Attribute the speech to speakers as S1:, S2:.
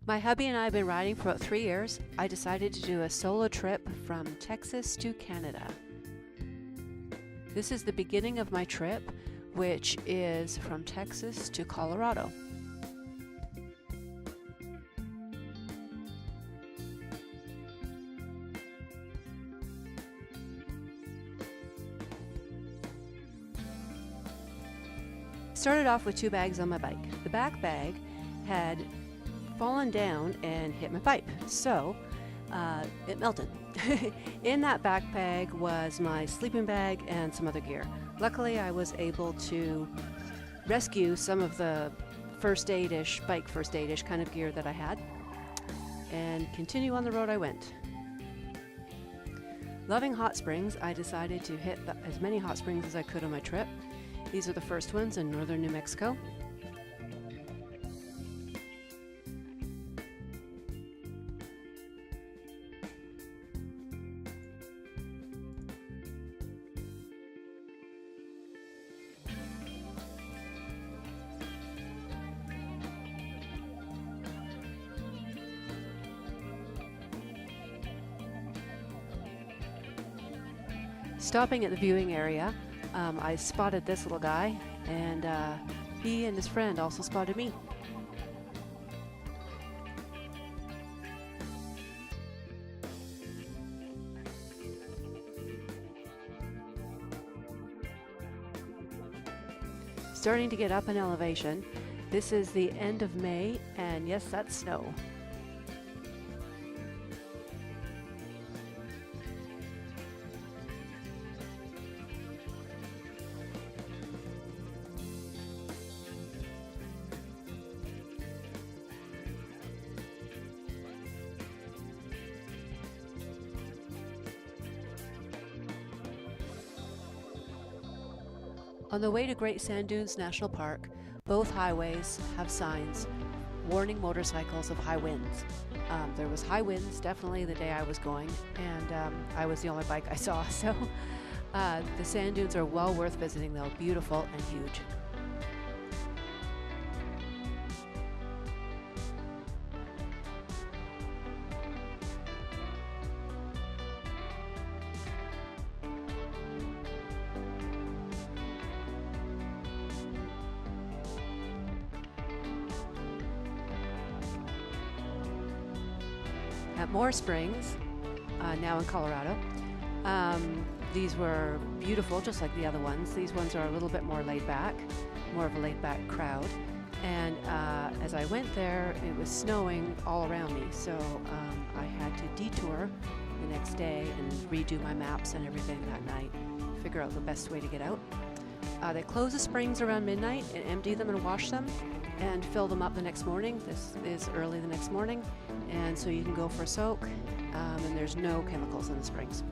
S1: My hubby and I have been riding for about 3 years. I decided to do a solo trip from Texas to Canada. This is the beginning of my trip, which is from Texas to Colorado. Started off with 2 bags on my bike. The back bag had fallen down and hit my pipe, so it melted. In that backpack was my sleeping bag and some other gear. Luckily, I was able to rescue some of the first aid-ish, bike first aid-ish kind of gear that I had, and continue on the road I went. Loving hot springs, I decided to hit as many hot springs as I could on my trip. These are the first ones in northern New Mexico. Stopping at the viewing area, I spotted this little guy, and he and his friend also spotted me. Starting to get up in elevation. This is the end of May, and yes, that's snow. On the way to Great Sand Dunes National Park, both highways have signs warning motorcycles of high winds. There was high winds definitely the day I was going, and I was the only bike I saw, so the sand dunes are well worth visiting though, beautiful and huge. At Moore Springs, now in Colorado, these were beautiful, just like the other ones. These ones are a little bit more laid back, more of a laid back crowd. And as I went there, it was snowing all around me, so I had to detour the next day and redo my maps and everything that night, figure out the best way to get out. They close the springs around midnight and empty them and wash them and fill them up the next morning. This is early the next morning, and so you can go for a soak, and there's no chemicals in the springs.